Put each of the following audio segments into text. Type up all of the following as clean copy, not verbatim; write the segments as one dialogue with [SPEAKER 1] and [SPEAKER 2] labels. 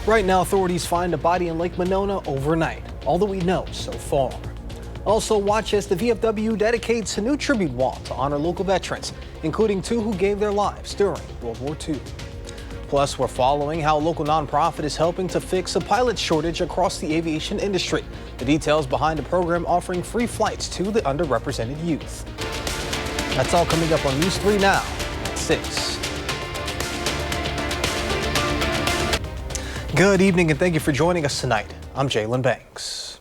[SPEAKER 1] Right now, authorities find a body in Lake Monona overnight, all that we know so far. Also, watch as the VFW dedicates a new tribute wall to honor local veterans, including 2 who gave their lives during World War II. Plus, we're following how a local nonprofit is helping to fix a pilot shortage across the aviation industry. The details behind the program offering free flights to the underrepresented youth. That's all coming up on News 3 now at 6. Good evening and thank you for joining us tonight. I'm Jalen Banks.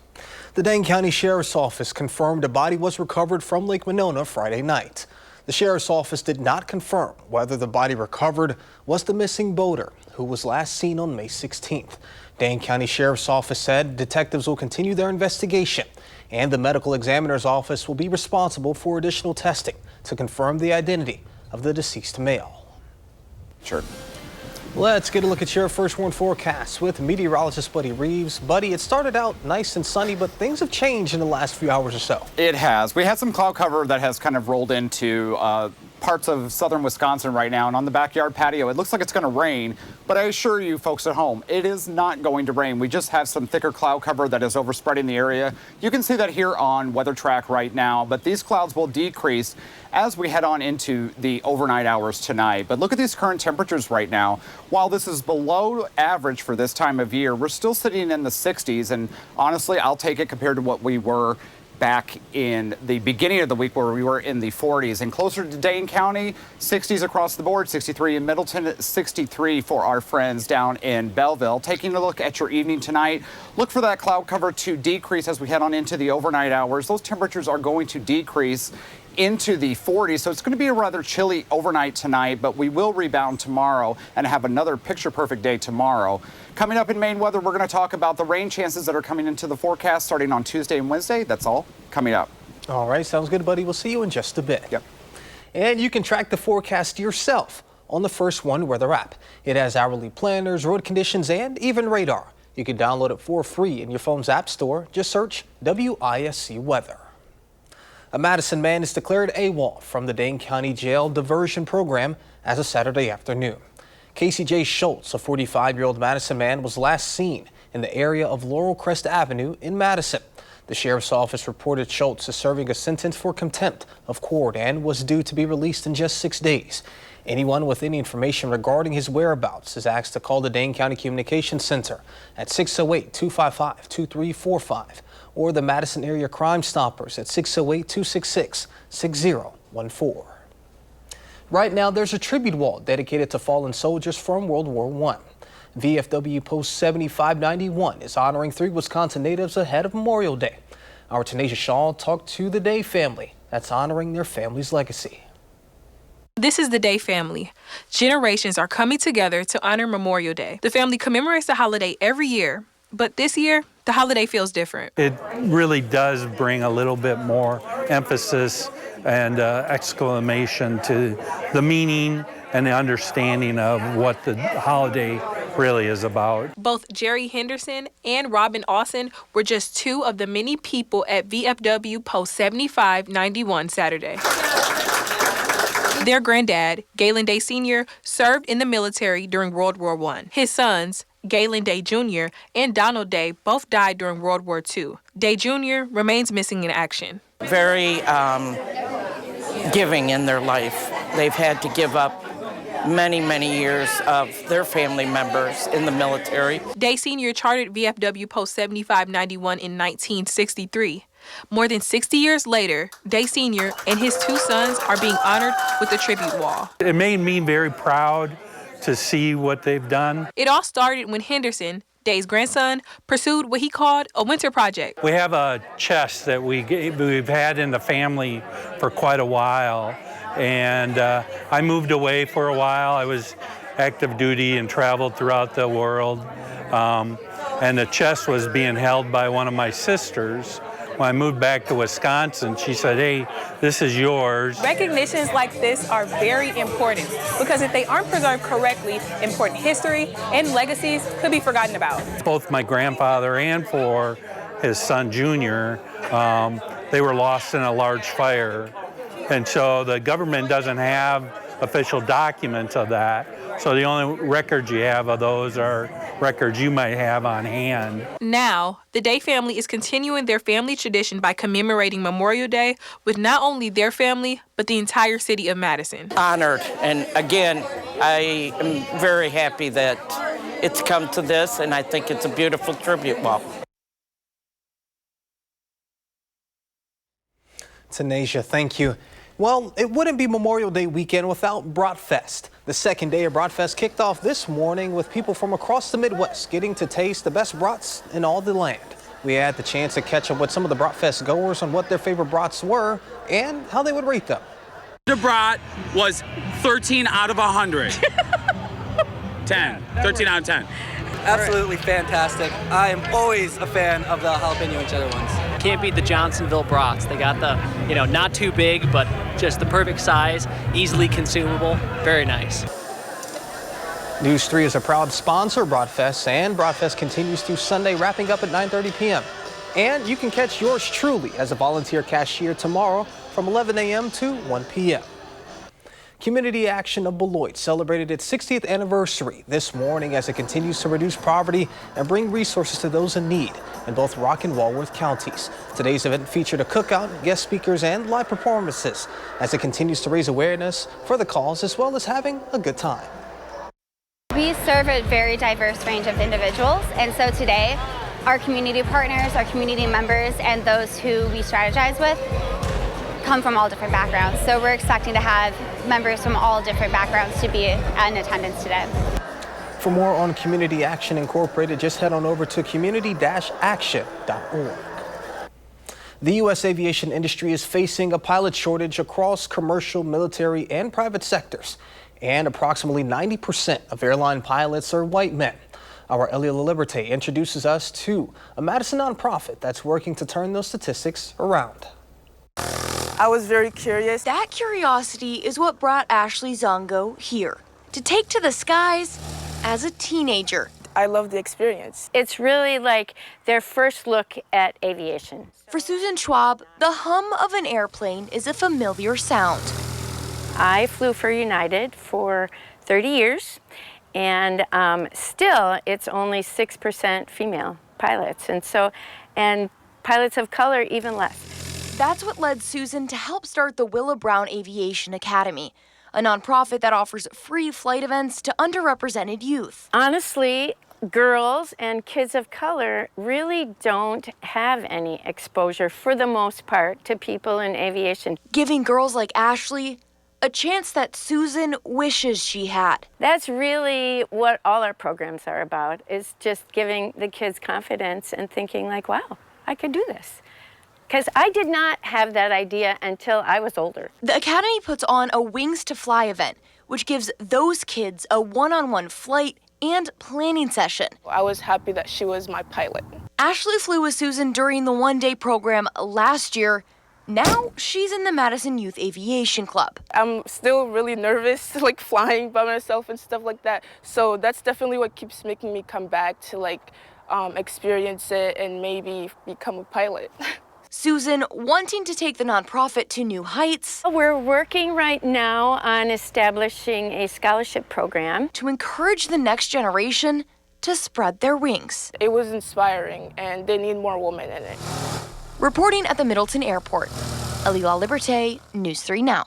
[SPEAKER 1] The Dane County Sheriff's Office confirmed a body was recovered from Lake Monona Friday night. The Sheriff's Office did not confirm whether the body recovered was the missing boater who was last seen on May 16th. Dane County Sheriff's Office said detectives will continue their investigation and the medical examiner's office will be responsible for additional testing to confirm the identity of the deceased male. Sure. Let's get a look at your first warn forecast with meteorologist Buddy Reeves. Buddy, it started out nice and sunny, but things have changed in the last few hours or so.
[SPEAKER 2] It has. We had some cloud cover that has kind of rolled into parts of southern Wisconsin right now, and on the backyard patio, it looks like it's going to rain, but I assure you folks at home, it is not going to rain. We just have some thicker cloud cover that is overspreading the area. You can see that here on Weather Track right now, but these clouds will decrease as we head on into the overnight hours tonight. But look at these current temperatures right now. While this is below average for this time of year, we're still sitting in the 60s, and honestly, I'll take it compared to what we were back in the beginning of the week where we were in the 40s. And closer to Dane County, 60s across the board, 63 in Middleton, 63 for our friends down in Belleville. Taking a look at your evening tonight, look for that cloud cover to decrease as we head on into the overnight hours. Those temperatures are going to decrease into the 40s, so it's going to be a rather chilly overnight tonight, but we will rebound tomorrow and have another picture-perfect day tomorrow. Coming up in Maine weather, we're going to talk about the rain chances that are coming into the forecast starting on Tuesday and Wednesday. That's all coming up. All right, sounds good, buddy. We'll see you in just a bit. Yep. And you can track the forecast yourself on the First One Weather app. It has hourly planners, road conditions, and even radar. You can download it for free in your phone's app store. Just search WISC Weather. A Madison man is declared AWOL from the Dane County Jail Diversion Program as of Saturday afternoon. Casey J. Schultz, a 45-year-old Madison man, was last seen in the area of Laurel Crest Avenue in Madison. The sheriff's office reported Schultz is serving a sentence for contempt of court and was due to be released in just 6 days. Anyone with any information regarding his whereabouts is asked to call the Dane County Communications Center at 608-255-2345 or the Madison Area Crime Stoppers at 608-266-6014. Right now, there's a tribute wall dedicated to fallen soldiers from World War I. VFW Post 7591 is honoring 3 Wisconsin natives ahead of Memorial Day. Our Tanisha Shaw talked to the Day family that's honoring their family's legacy.
[SPEAKER 3] This is the Day family. Generations are coming together to honor Memorial Day. The family commemorates the holiday every year, but this year, the holiday feels different.
[SPEAKER 4] It really does bring a little bit more emphasis and exclamation to the meaning and the understanding of what the holiday really is about.
[SPEAKER 3] Both Jerry Henderson and Robin Austin were just 2 of the many people at VFW Post 7591 Saturday. Their granddad, Galen Day Sr., served in the military during World War I. His sons, Galen Day Jr. and Donald Day, both died during World War II. Day Jr. remains missing in action.
[SPEAKER 5] Very giving in their life. They've had to give up many, many years of their family members in the military.
[SPEAKER 3] Day Sr. chartered VFW Post 7591 in 1963. More than 60 years later, Day Sr. and his 2 sons are being honored with a tribute wall.
[SPEAKER 4] It made me very proud to see what they've done.
[SPEAKER 3] It all started when Henderson, Day's grandson, pursued what he called a winter project.
[SPEAKER 4] We have a chest that we've had in the family for quite a while, and I moved away for a while. I was active duty and traveled throughout the world, and the chest was being held by one of my sisters. When I moved back to Wisconsin, she said, "Hey, this is yours."
[SPEAKER 3] Recognitions like this are very important because if they aren't preserved correctly, important history and legacies could be forgotten about.
[SPEAKER 4] Both my grandfather and for his son Junior, they were lost in a large fire. And so the government doesn't have official documents of that. So the only records you have of those are records you might have on hand.
[SPEAKER 3] Now, the Day family is continuing their family tradition by commemorating Memorial Day with not only their family, but the entire city of Madison.
[SPEAKER 5] Honored. And again, I am very happy that it's come to this, and I think it's a beautiful tribute walk.
[SPEAKER 1] Tanasia, thank you. Well, it wouldn't be Memorial Day weekend without Bratfest. The second day of Bratfest kicked off this morning with people from across the Midwest getting to taste the best brats in all the land. We had the chance to catch up with some of the Bratfest goers on what their favorite brats were and how they would rate them.
[SPEAKER 6] The brat was 13 out of 100. 10. 13 out of 10.
[SPEAKER 7] Absolutely fantastic. I am always a fan of the jalapeno and cheddar ones.
[SPEAKER 8] Can't beat the Johnsonville brats. They got the, not too big, but just the perfect size, easily consumable, very nice.
[SPEAKER 1] News 3 is a proud sponsor of Bratfest, and Bratfest continues through Sunday, wrapping up at 9:30 p.m. And you can catch yours truly as a volunteer cashier tomorrow from 11 a.m. to 1 p.m. Community Action of Beloit celebrated its 60th anniversary this morning as it continues to reduce poverty and bring resources to those in need in both Rock and Walworth counties. Today's event featured a cookout, guest speakers, and live performances as it continues to raise awareness for the cause as well as having a good time.
[SPEAKER 9] We serve a very diverse range of individuals, and so today our community partners, our community members, and those who we strategize with come from all different backgrounds. So we're expecting to have members from all different backgrounds to be in attendance today.
[SPEAKER 1] For more on Community Action Incorporated, just head on over to community-action.org. The U.S. aviation industry is facing a pilot shortage across commercial, military, and private sectors. And approximately 90% of airline pilots are white men. Our Elia Liberté introduces us to a Madison nonprofit that's working to turn those statistics around.
[SPEAKER 10] I was very curious.
[SPEAKER 11] That curiosity is what brought Ashley Zongo here, to take to the skies as a teenager.
[SPEAKER 10] I love the experience.
[SPEAKER 12] It's really like their first look at aviation.
[SPEAKER 11] For Susan Schwab, the hum of an airplane is a familiar sound.
[SPEAKER 12] I flew for United for 30 years, and still it's only 6% female pilots, and pilots of color even less.
[SPEAKER 11] That's what led Susan to help start the Willa Brown Aviation Academy, a nonprofit that offers free flight events to underrepresented youth.
[SPEAKER 12] Honestly, girls and kids of color really don't have any exposure, for the most part, to people in aviation.
[SPEAKER 11] Giving girls like Ashley a chance that Susan wishes she had.
[SPEAKER 12] That's really what all our programs are about, is just giving the kids confidence and thinking like, wow, I could do this. Because I did not have that idea until I was older.
[SPEAKER 11] The Academy puts on a Wings to Fly event, which gives those kids a one-on-one flight and planning session.
[SPEAKER 10] I was happy that she was my pilot.
[SPEAKER 11] Ashley flew with Susan during the one-day program last year. Now she's in the Madison Youth Aviation Club.
[SPEAKER 10] I'm still really nervous, like flying by myself and stuff like that. So that's definitely what keeps making me come back to experience it and maybe become a pilot.
[SPEAKER 11] Susan wanting to take the nonprofit to new heights.
[SPEAKER 12] We're working right now on establishing a scholarship program
[SPEAKER 11] to encourage the next generation to spread their wings.
[SPEAKER 10] It was inspiring, and they need more women in it.
[SPEAKER 11] Reporting at the Middleton Airport, Elia Liberté, News 3 Now.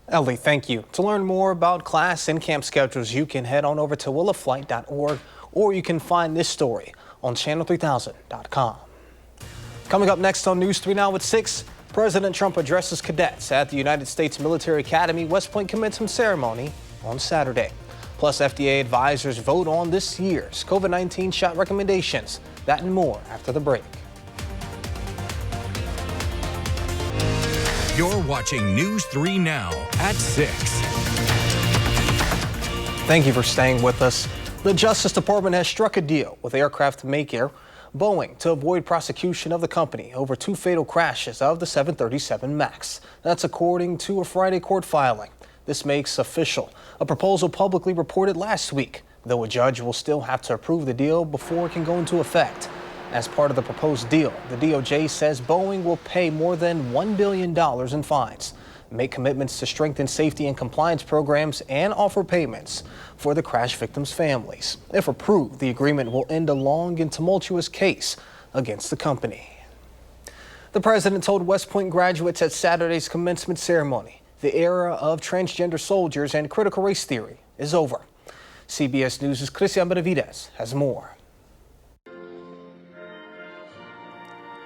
[SPEAKER 1] Ellie, thank you. To learn more about class and camp schedules, you can head on over to willaflight.org, or you can find this story on channel3000.com. Coming up next on News 3 Now at 6, President Trump addresses cadets at the United States Military Academy West Point commencement ceremony on Saturday. Plus, FDA advisors vote on this year's COVID-19 shot recommendations. That and more after the break.
[SPEAKER 13] You're watching News 3 Now at 6.
[SPEAKER 1] Thank you for staying with us. The Justice Department has struck a deal with aircraft maker Boeing to avoid prosecution of the company over 2 fatal crashes of the 737 MAX. That's according to a Friday court filing. This makes official a proposal publicly reported last week, though a judge will still have to approve the deal before it can go into effect. As part of the proposed deal, the DOJ says Boeing will pay more than $1 billion in fines. make commitments to strengthen safety and compliance programs, and offer payments for the crash victims' families. If approved, the agreement will end a long and tumultuous case against the company. The president told West Point graduates at Saturday's commencement ceremony the era of transgender soldiers and critical race theory is over. CBS News' Christian Benavides has more.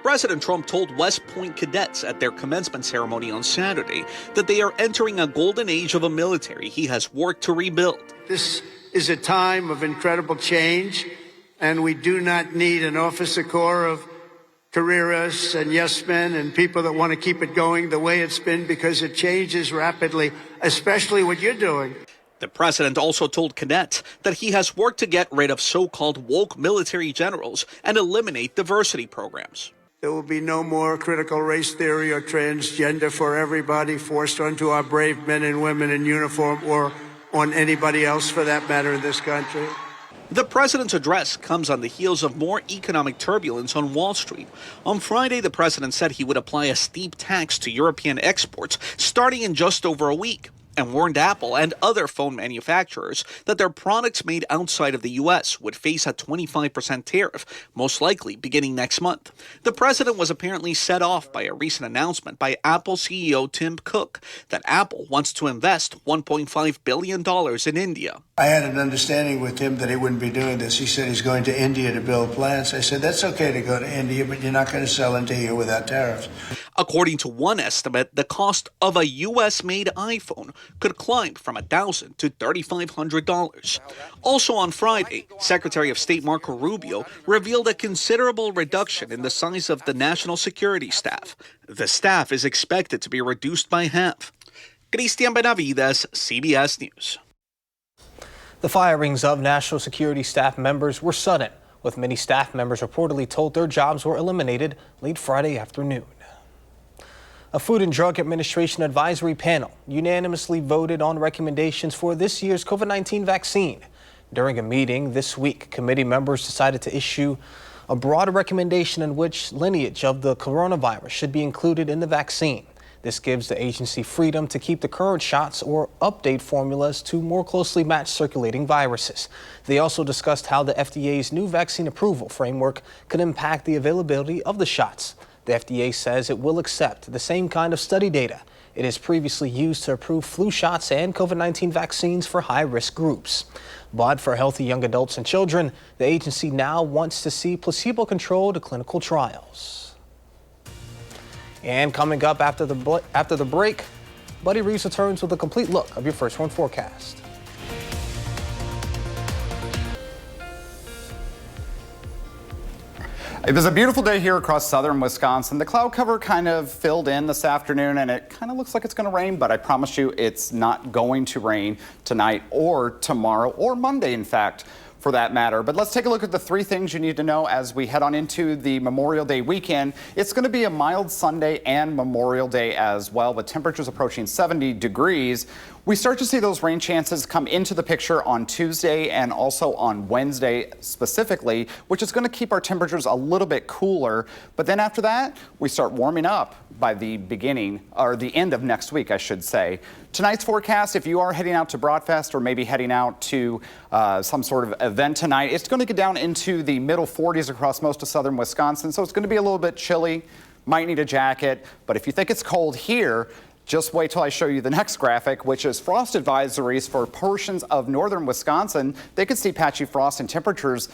[SPEAKER 14] President Trump told West Point cadets at their commencement ceremony on Saturday that they are entering a golden age of a military he has worked to rebuild.
[SPEAKER 15] This is a time of incredible change, and we do not need an officer corps of careerists and yes men and people that want to keep it going the way it's been, because it changes rapidly, especially what you're doing.
[SPEAKER 14] The president also told cadets that he has worked to get rid of so-called woke military generals and eliminate diversity programs.
[SPEAKER 15] There will be no more critical race theory or transgender for everybody forced onto our brave men and women in uniform, or on anybody else for that matter in this country.
[SPEAKER 14] The president's address comes on the heels of more economic turbulence on Wall Street. On Friday, the president said he would apply a steep tax to European exports starting in just over a week, and warned Apple and other phone manufacturers that their products made outside of the U.S. would face a 25% tariff, most likely beginning next month. The president was apparently set off by a recent announcement by Apple CEO Tim Cook that Apple wants to invest $1.5 billion in India.
[SPEAKER 15] I had an understanding with him that he wouldn't be doing this. He said he's going to India to build plants. I said, that's okay to go to India, but you're not going to sell into here without tariffs.
[SPEAKER 14] According to one estimate, the cost of a U.S.-made iPhone could climb from $1,000 to $3,500. Also on Friday, Secretary of State Marco Rubio revealed a considerable reduction in the size of the national security staff. The staff is expected to be reduced by half. Christian Benavides, CBS News.
[SPEAKER 1] The firings of national security staff members were sudden, with many staff members reportedly told their jobs were eliminated late Friday afternoon. A Food and Drug Administration advisory panel unanimously voted on recommendations for this year's COVID-19 vaccine. During a meeting this week, committee members decided to issue a broad recommendation in which lineage of the coronavirus should be included in the vaccine. This gives the agency freedom to keep the current shots or update formulas to more closely match circulating viruses. They also discussed how the FDA's new vaccine approval framework could impact the availability of the shots. The FDA says it will accept the same kind of study data it has previously used to approve flu shots and COVID-19 vaccines for high-risk groups. But for healthy young adults and children, the agency now wants to see placebo-controlled clinical trials. And coming up after the break, Buddy Reeves returns with a complete look of your First One forecast.
[SPEAKER 2] It was a beautiful day here across southern Wisconsin. The cloud cover kind of filled in this afternoon, and it kind of looks like it's going to rain, but I promise you it's not going to rain tonight or tomorrow or Monday, in fact, for that matter. But let's take a look at the three things you need to know as we head on into the Memorial Day weekend. It's going to be a mild Sunday and Memorial Day as well, with temperatures approaching 70 degrees. We start to see those rain chances come into the picture on Tuesday and also on Wednesday specifically, which is going to keep our temperatures a little bit cooler. But then after that, we start warming up by the beginning or the end of next week, I should say. Tonight's forecast, if you are heading out to Broadfest or maybe heading out to some sort of event tonight, it's going to get down into the middle 40s across most of southern Wisconsin. So it's going to be a little bit chilly. Might need a jacket. But if you think it's cold here, just wait till I show you the next graphic, which is frost advisories for portions of northern Wisconsin. They could see patchy frost and temperatures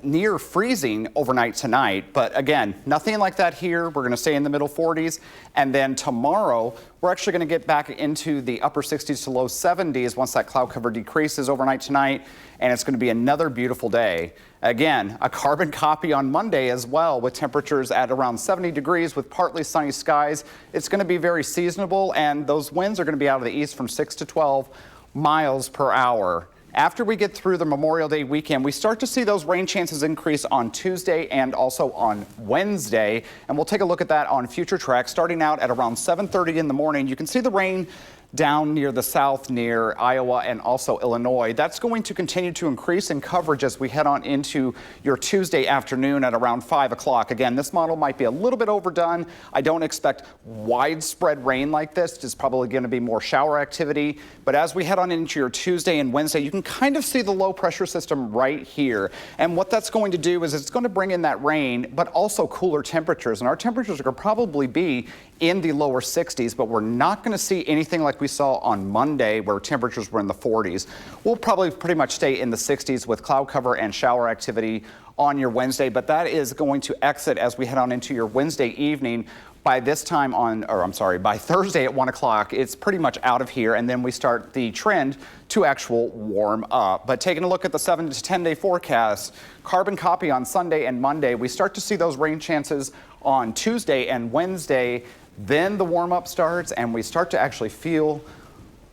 [SPEAKER 2] near freezing overnight tonight. But again, nothing like that here. We're going to stay in the middle 40s. And then tomorrow, we're actually going to get back into the upper 60s to low 70s once that cloud cover decreases overnight tonight. And it's going to be another beautiful day. Again, a carbon copy on Monday as well, with temperatures at around 70 degrees with partly sunny skies. It's going to be very seasonable, and those winds are going to be out of the east from 6 to 12 miles per hour. After we get through the Memorial Day weekend, we start to see those rain chances increase on Tuesday and also on Wednesday. And we'll take a look at that on future tracks starting out at around 7:30 in the morning. You can see the rain down near the south, near Iowa and also Illinois. That's going to continue to increase in coverage as we head on into your Tuesday afternoon at around 5 o'clock. Again, this model might be a little bit overdone. I don't expect widespread rain like this. It's probably going to be more shower activity. But as we head on into your Tuesday and Wednesday, you can kind of see the low pressure system right here. And what that's going to do is it's going to bring in that rain, but also cooler temperatures. And our temperatures are going to probably be in the lower 60s, but we're not going to see anything like we saw on Monday where temperatures were in the 40s. We'll probably pretty much stay in the 60s with cloud cover and shower activity on your Wednesday, but that is going to exit as we head on into your Wednesday evening. By this time by Thursday at 1 o'clock, it's pretty much out of here, and then we start the trend to actual warm up. But taking a look at the 7 to 10 day forecast, carbon copy on Sunday and Monday, we start to see those rain chances on Tuesday and Wednesday. Then the warm up starts, and we start to actually feel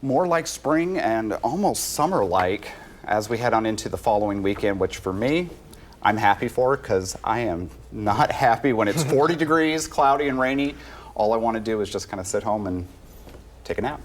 [SPEAKER 2] more like spring and almost summer-like as we head on into the following weekend, which for me, I'm happy for, because I am not happy when it's 40 degrees, cloudy and rainy. All I want to do is just kind of sit home and take a nap.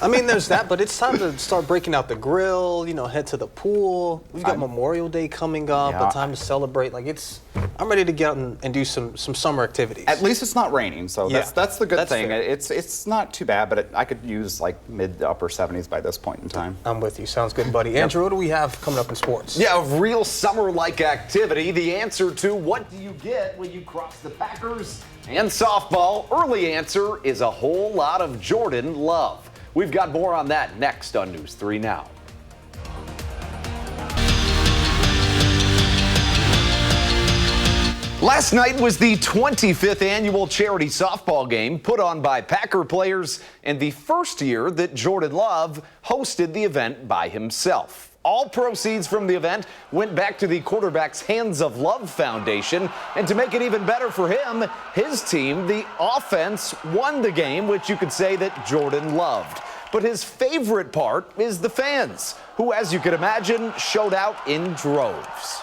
[SPEAKER 1] I mean, there's that, but it's time to start breaking out the grill, head to the pool. We've got Memorial Day coming up, a time to celebrate. I'm ready to get out and do some summer activities.
[SPEAKER 2] At least it's not raining, so that's the good thing. Fair. It's not too bad, but I could use mid to upper 70s by this point in time.
[SPEAKER 1] I'm with you. Sounds good, buddy. Andrew, what do we have coming up in sports?
[SPEAKER 16] Yeah, a real summer-like activity. The answer to what do you get when you cross the Packers and softball? Early answer is a whole lot of Jordan Love. We've got more on that next on News 3 Now. Last night was the 25th annual charity softball game put on by Packer players, and the first year that Jordan Love hosted the event by himself. All proceeds from the event went back to the quarterback's Hands of Love Foundation, and to make it even better for him, his team, the offense, won the game, which you could say that Jordan loved. But his favorite part is the fans, who, as you can imagine, showed out in droves.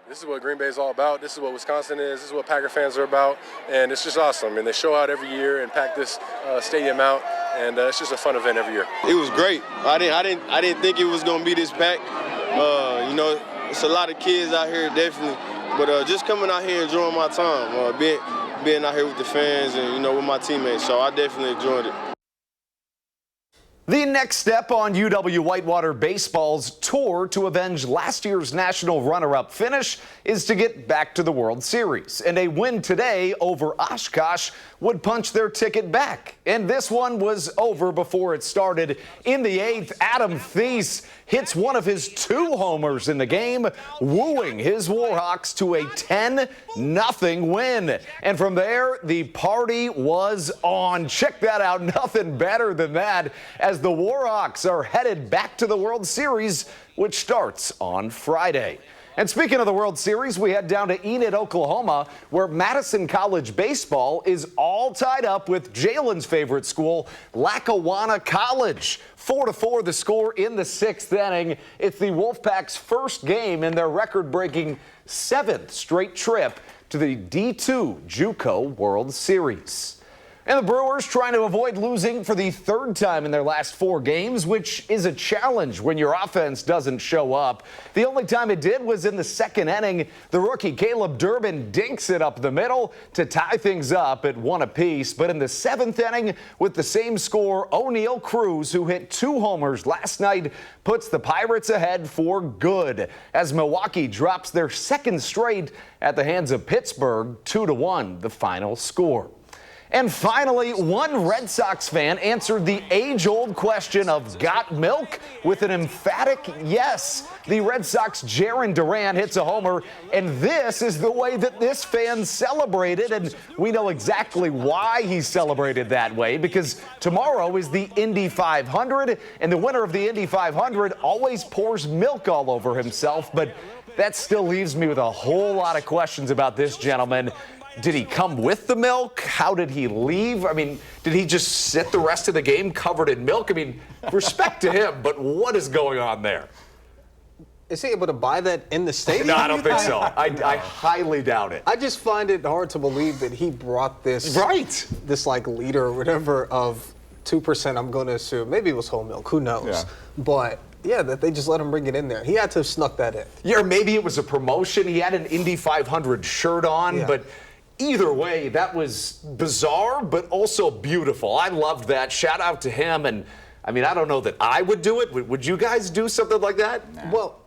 [SPEAKER 17] This is what Green Bay is all about. This is what Wisconsin is. This is what Packer fans are about, and it's just awesome. And they show out every year and pack this stadium out, and it's just a fun event every year.
[SPEAKER 18] It was great. I didn't think it was going to be this packed. It's a lot of kids out here, definitely. But just coming out here, enjoying my time, being out here with the fans and with my teammates. So I definitely enjoyed it.
[SPEAKER 16] The next step on UW Whitewater Baseball's tour to avenge last year's national runner-up finish is to get back to the World Series. And a win today over Oshkosh would punch their ticket back. And this one was over before it started. In the 8th, Adam Thies hits one of his 2 homers in the game, wooing his Warhawks to a 10-0 win. And from there, the party was on. Check that out. Nothing better than that, as the Warhawks are headed back to the World Series, which starts on Friday. And speaking of the World Series, we head down to Enid, Oklahoma, where Madison College baseball is all tied up with Jalen's favorite school, Lackawanna College. 4-4 the score in the 6th inning. It's the Wolfpack's first game in their record-breaking 7th straight trip to the D2 JUCO World Series. And the Brewers trying to avoid losing for the 3rd time in their last 4 games, which is a challenge when your offense doesn't show up. The only time it did was in the 2nd inning. The rookie Caleb Durbin dinks it up the middle to tie things up at 1 apiece. But in the 7th inning, with the same score, O'Neal Cruz, who hit 2 homers last night, puts the Pirates ahead for good, as Milwaukee drops their 2nd straight at the hands of Pittsburgh, 2-1, the final score. And finally, one Red Sox fan answered the age-old question of got milk with an emphatic yes. The Red Sox' Jarren Duran hits a homer, and this is the way that this fan celebrated, and we know exactly why he celebrated that way, because tomorrow is the Indy 500, and the winner of the Indy 500 always pours milk all over himself, but that still leaves me with a whole lot of questions about this gentleman. Did he come with the milk? How did he leave? I mean, did he just sit the rest of the game covered in milk? I mean, respect to him, but what is going on there?
[SPEAKER 1] Is he able to buy that in the stadium?
[SPEAKER 16] No, I don't think so. I highly doubt it.
[SPEAKER 1] I just find it hard to believe that he brought this, this liter or whatever of 2%, I'm going to assume. Maybe it was whole milk. Who knows?
[SPEAKER 16] Yeah.
[SPEAKER 1] But yeah, that they just let him bring it in there. He had to have snuck that in.
[SPEAKER 16] Yeah, or maybe it was a promotion. He had an Indy 500 shirt on, but either way, that was bizarre, but also beautiful. I loved that. Shout out to him. And I mean, I don't know that I would do it. Would you guys do something like that?
[SPEAKER 1] Nah. Well,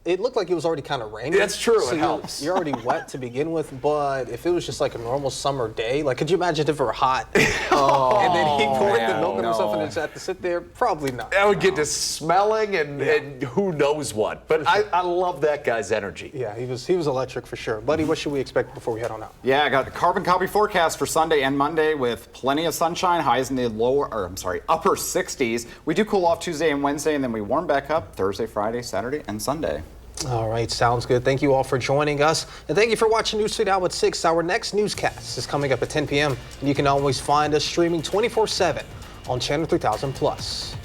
[SPEAKER 1] it looked like it was already kind of raining.
[SPEAKER 16] That's true.
[SPEAKER 1] So
[SPEAKER 16] it helps.
[SPEAKER 1] You're already wet to begin with, but if it was just like a normal summer day, like, could you imagine if it were hot and then he poured the milk on himself and just had to sit there? Probably not.
[SPEAKER 16] That would get to smelling and who knows what. But I love that guy's energy.
[SPEAKER 1] Yeah, he was electric for sure. Buddy, what should we expect before we head on out?
[SPEAKER 2] Yeah, I got a carbon copy forecast for Sunday and Monday with plenty of sunshine, highs in the upper 60s. We do cool off Tuesday and Wednesday, and then we warm back up Thursday, Friday, Saturday, and Sunday.
[SPEAKER 1] All right, sounds good. Thank you all for joining us. And thank you for watching News 3 Now at 6. Our next newscast is coming up at 10 p.m. And you can always find us streaming 24/7 on Channel 3000+.